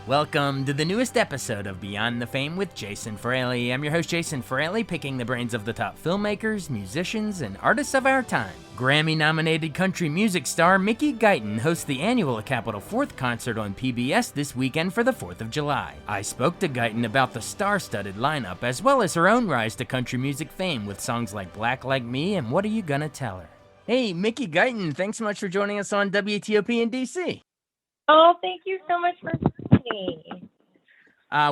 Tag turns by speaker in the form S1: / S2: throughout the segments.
S1: Welcome to the newest episode of Beyond the Fame with Jason Fraley. I'm your host, Jason Fraley, picking the brains of the top filmmakers, musicians, and artists of our time. Grammy-nominated country music star Mickey Guyton hosts the annual Capitol 4th concert on PBS this weekend for the 4th of July. I spoke to Guyton about the star-studded lineup, as well as her own rise to country music fame with songs like Black Like Me and What Are You Gonna Tell Her? Hey, Mickey Guyton, thanks so much for joining us on WTOP in DC.
S2: Oh, thank you so much for having me.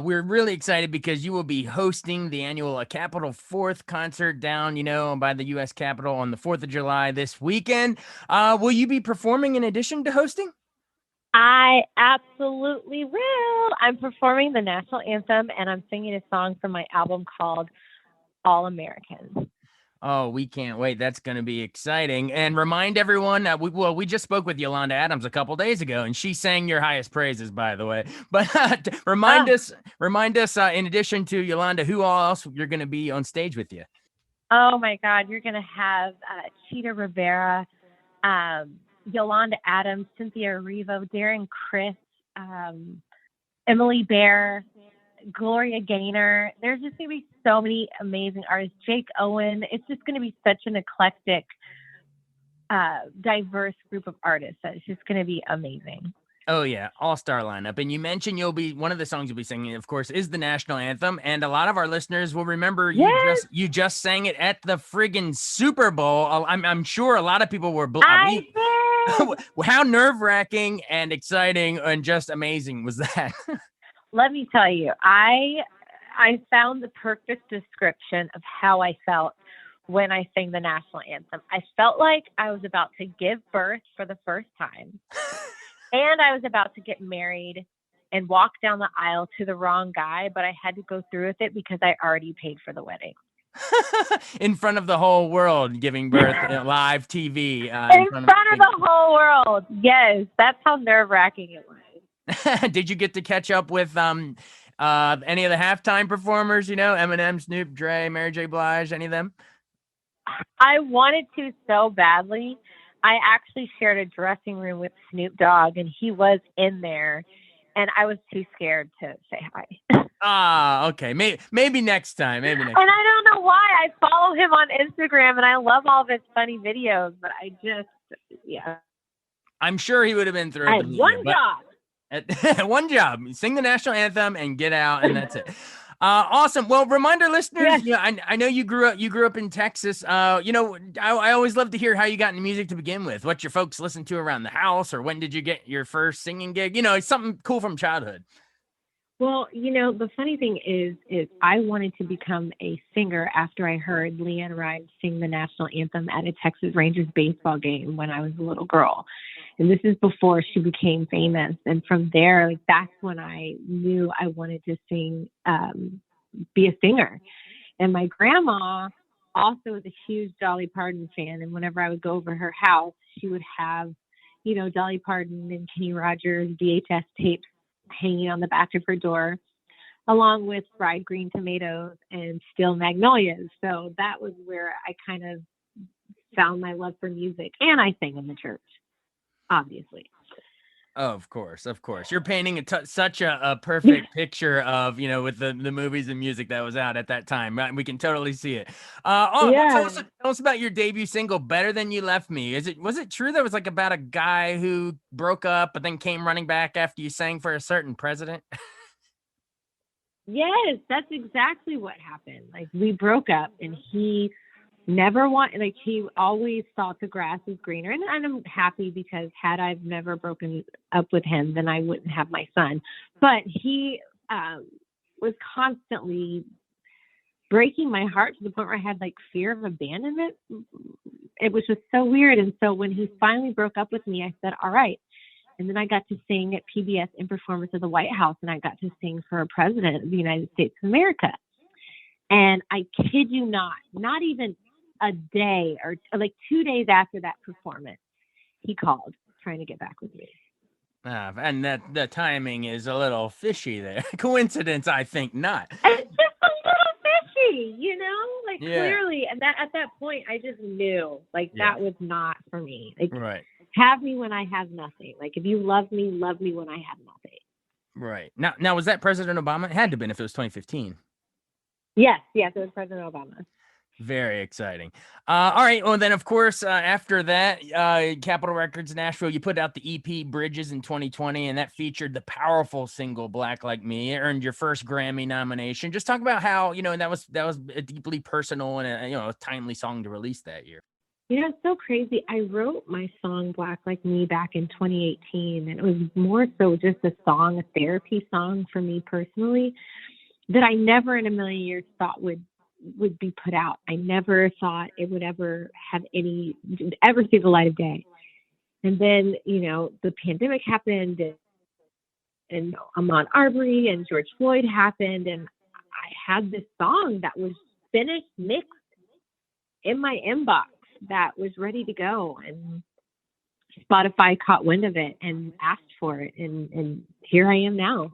S1: We're really excited because you will be hosting the annual Capitol 4th concert down, by the U.S. Capitol on the 4th of July this weekend. Will you be performing in addition to hosting?
S2: I absolutely will. I'm performing the national anthem, and I'm singing a song from my album called All Americans.
S1: Oh, we can't wait. That's going to be exciting. And remind everyone, we just spoke with Yolanda Adams a couple days ago, and she sang your highest praises, by the way. But remind us, in addition to Yolanda, who else you're going to be on stage with you?
S2: Oh, my God. You're going to have Cheetah Rivera, Yolanda Adams, Cynthia Erivo, Darren Criss, Emily Bear, Gloria Gaynor. There's just going to be so many amazing artists. Jake Owen. It's just going to be such an eclectic, diverse group of artists. It's just going to be amazing.
S1: Oh, yeah. All-star lineup. And you mentioned one of the songs you'll be singing, of course, is the national anthem. And a lot of our listeners will remember you just sang it at the friggin' Super Bowl. I'm sure a lot of people were...
S2: I did!
S1: How nerve-wracking and exciting and just amazing was that?
S2: Let me tell you, I found the perfect description of how I felt when I sang the national anthem. I felt like I was about to give birth for the first time, and I was about to get married and walk down the aisle to the wrong guy, but I had to go through with it because I already paid for the wedding.
S1: In front of the whole world, giving birth, live TV.
S2: In front of the whole world. Yes, that's how nerve-wracking it was.
S1: Did you get to catch up with any of the halftime performers, Eminem, Snoop, Dre, Mary J. Blige, any of them?
S2: I wanted to so badly. I actually shared a dressing room with Snoop Dogg, and he was in there, and I was too scared to say hi.
S1: Okay. Maybe next time.
S2: And I don't know why. I follow him on Instagram, and I love all of his funny videos, but
S1: I'm sure he would have been thrilled.
S2: I had one job.
S1: One job, sing the national anthem and get out, and that's it. Awesome. Well, remind our listeners, I know you grew up in Texas. I always love to hear how you got into music to begin with, what your folks listened to around the house, or when did you get your first singing gig? Something cool from childhood.
S2: Well, the funny thing is I wanted to become a singer after I heard Leanne Rimes sing the national anthem at a Texas Rangers baseball game when I was a little girl. And this is before she became famous. And from there, that's when I knew I wanted to sing, be a singer. And my grandma also was a huge Dolly Parton fan. And whenever I would go over her house, she would have, Dolly Parton and Kenny Rogers VHS tapes hanging on the back of her door, along with fried green tomatoes and steel magnolias. So that was where I kind of found my love for music. And I sang in the church. Obviously.
S1: Of course. You're painting such a perfect picture of, with the movies and music that was out at that time. Right? We can totally see it. Tell us about your debut single, Better Than You Left Me. Was it true that was about a guy who broke up but then came running back after you sang for a certain president?
S2: Yes, that's exactly what happened. We broke up and he never he always thought the grass was greener. And I'm happy because had I never broken up with him, then I wouldn't have my son. But he was constantly breaking my heart to the point where I had fear of abandonment. It was just so weird. And so when he finally broke up with me, I said, all right. And then I got to sing at PBS in Performance of the White House, and I got to sing for a president of the United States of America. And I kid you not even a day or 2 days after that performance, he called trying to get back with me.
S1: And that the timing is a little fishy there. Coincidence, I think not.
S2: It's just a little fishy, clearly. And at that point, I just knew that was not for me.
S1: Right.
S2: Have me when I have nothing. If you love me when I have nothing.
S1: Right. Now was that President Obama? It had to have been if it was 2015.
S2: Yes, it was President Obama.
S1: Very exciting. All right. Well, then, of course, after that, Capitol Records Nashville, you put out the EP Bridges in 2020, and that featured the powerful single Black Like Me. It earned your first Grammy nomination. Just talk about how, and that was a deeply personal and a timely song to release that year.
S2: It's so crazy. I wrote my song Black Like Me back in 2018, and it was more so just a song, a therapy song for me personally, that I never in a million years thought would be put out. I never thought it would ever see the light of day. And then, the pandemic happened, and Ahmaud Arbery and George Floyd happened, and I had this song that was finished, mixed in my inbox, that was ready to go, and Spotify caught wind of it and asked for it, and here I am now.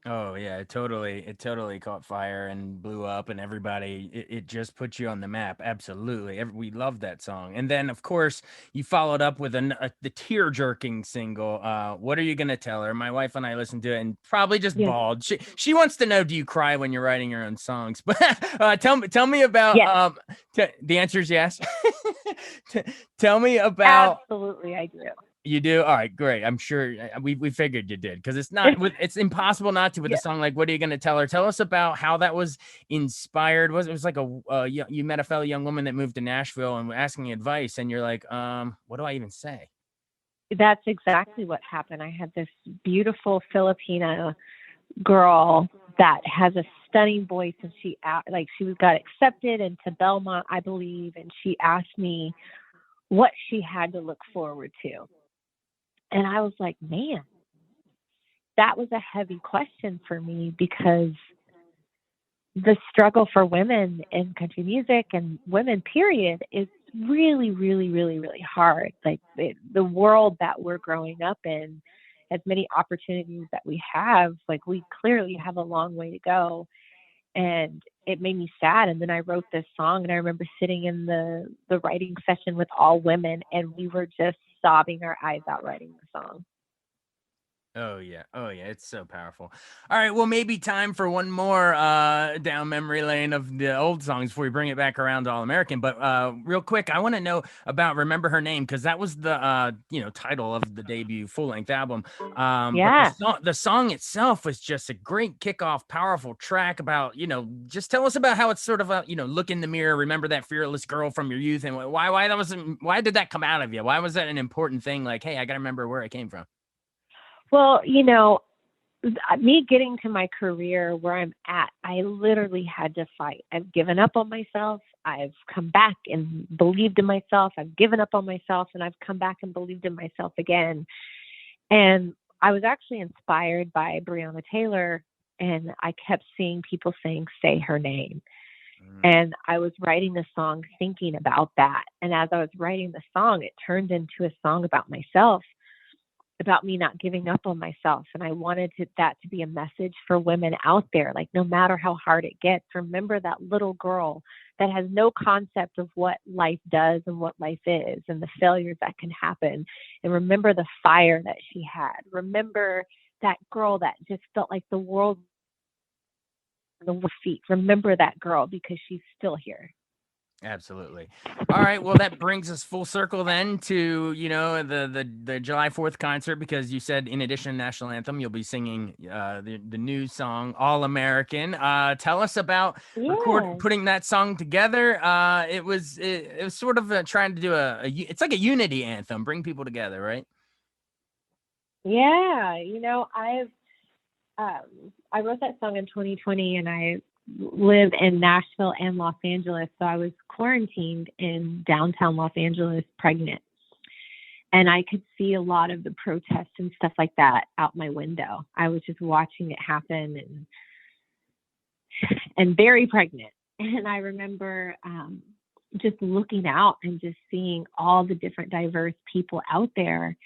S1: Oh yeah, it totally caught fire and blew up, and everybody, it just put you on the map. Absolutely, we love that song. And then, of course, you followed up with the tear jerking single. What are you gonna tell her? My wife and I listened to it and probably just bawled. She wants to know, do you cry when you're writing your own songs? But tell me about the answer is yes. Tell me about.
S2: Absolutely, I do.
S1: You do? All right, great. I'm sure we figured you did, because it's impossible not to with a song like "What Are You Gonna Tell Her?" Tell us about how that was inspired. It was like you met a fellow young woman that moved to Nashville and asking advice, and you're like, what do I even say?
S2: That's exactly what happened. I had this beautiful Filipina girl that has a stunning voice, and she got accepted into Belmont, I believe, and she asked me what she had to look forward to. And I was like, man, that was a heavy question for me, because the struggle for women in country music and women, period, is really, really, really, really hard. Like the world that we're growing up in, as many opportunities that we have, like we clearly have a long way to go. And it made me sad. And then I wrote this song, and I remember sitting in the writing session with all women, and we were just sobbing our eyes out writing the song.
S1: Oh yeah, it's so powerful. All right, well, maybe time for one more down memory lane of the old songs before we bring it back around to All American. But real quick, I want to know about "Remember Her Name," because that was the title of the debut full length album. But the song itself was just a great kickoff, powerful track about just tell us about how it's sort of a look in the mirror, remember that fearless girl from your youth, and why did that come out of you? Why was that an important thing? Like, hey, I got to remember where I came from.
S2: Well, me getting to my career where I'm at, I literally had to fight. I've given up on myself. I've come back and believed in myself. I've given up on myself, and I've come back and believed in myself again. And I was actually inspired by Breonna Taylor, and I kept seeing people saying, "Say her name." And I was writing the song thinking about that. And as I was writing the song, it turned into a song about myself, about me not giving up on myself. And I wanted that to be a message for women out there. Like, no matter how hard it gets, remember that little girl that has no concept of what life does and what life is and the failures that can happen. And remember the fire that she had. Remember that girl that just felt like the world on the feet. Remember that girl, because she's still here.
S1: Absolutely. All right. Well, that brings us full circle then to, the July 4th concert, because you said in addition to national anthem, you'll be singing the new song, All American. Tell us about putting that song together. It was sort of trying to do it's like a unity anthem, bring people together, right?
S2: Yeah. I wrote that song in 2020, and I live in Nashville and Los Angeles. So I was quarantined in downtown Los Angeles pregnant. And I could see a lot of the protests and stuff like that out my window. I was just watching it happen, and very pregnant. And I remember just looking out and just seeing all the different diverse people out there.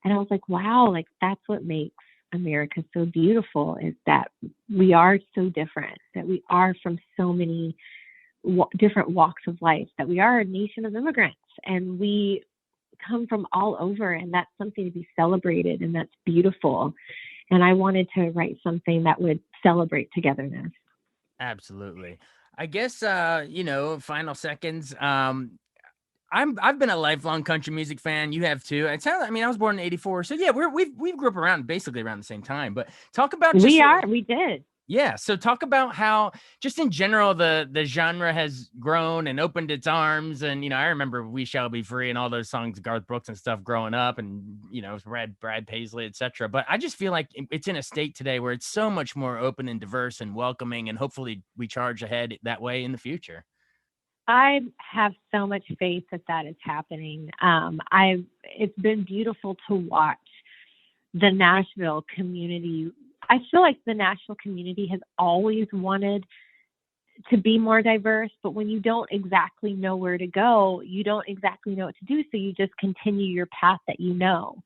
S2: And I was like, wow, like that's what makes America so beautiful, is that we are so different, that we are from so many different walks of life, that we are a nation of immigrants, and we come from all over, and that's something to be celebrated, and that's beautiful. And I wanted to write something that would celebrate togetherness.
S1: Absolutely. I guess, final seconds. I've been a lifelong country music fan. You have too. I was born in '84, so yeah, we grew up around basically around the same time. But talk about
S2: We did.
S1: Yeah, so talk about how just in general the genre has grown and opened its arms, and I remember "We Shall Be Free" and all those songs, Garth Brooks and stuff, growing up, and Brad Paisley, etc. But I just feel like it's in a state today where it's so much more open and diverse and welcoming, and hopefully we charge ahead that way in the future.
S2: I have so much faith that is happening. It's been beautiful to watch the Nashville community. I feel like the Nashville community has always wanted to be more diverse, but when you don't exactly know where to go, you don't exactly know what to do. So you just continue your path that you know.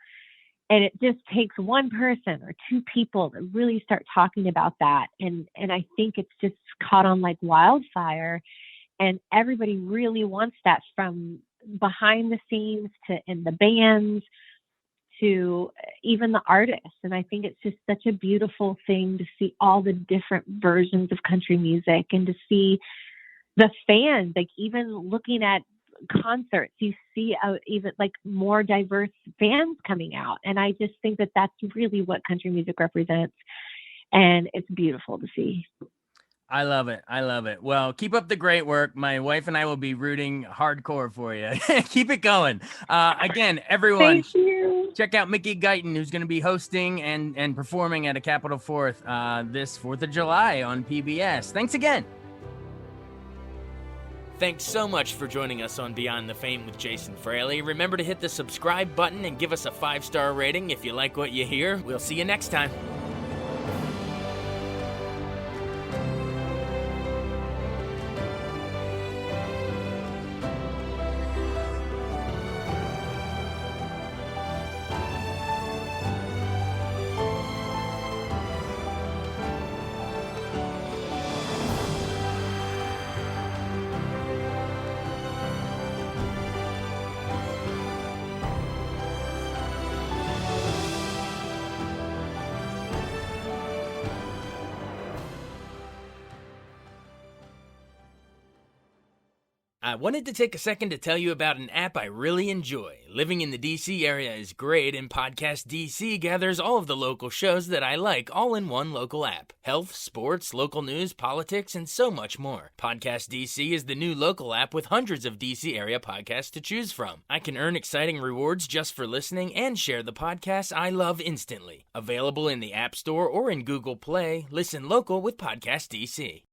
S2: And it just takes one person or two people to really start talking about that. And I think it's just caught on like wildfire. And everybody really wants that, from behind the scenes to in the bands to even the artists. And I think it's just such a beautiful thing to see all the different versions of country music, and to see the fans, like even looking at concerts, you see even like more diverse fans coming out. And I just think that that's really what country music represents. And it's beautiful to see.
S1: I love it. I love it. Well, keep up the great work. My wife and I will be rooting hardcore for you. Keep it going. Again, everyone,
S2: Thank you.
S1: Check out Mickey Guyton, who's going to be hosting and performing at a Capitol 4th this 4th of July on PBS. Thanks again. Thanks so much for joining us on Beyond the Fame with Jason Fraley. Remember to hit the subscribe button and give us a 5-star rating if you like what you hear. We'll see you next time. I wanted to take a second to tell you about an app I really enjoy. Living in the DC area is great, and Podcast DC gathers all of the local shows that I like all in one local app. Health, sports, local news, politics, and so much more. Podcast DC is the new local app with hundreds of DC area podcasts to choose from. I can earn exciting rewards just for listening and share the podcasts I love instantly. Available in the App Store or in Google Play, listen local with Podcast DC.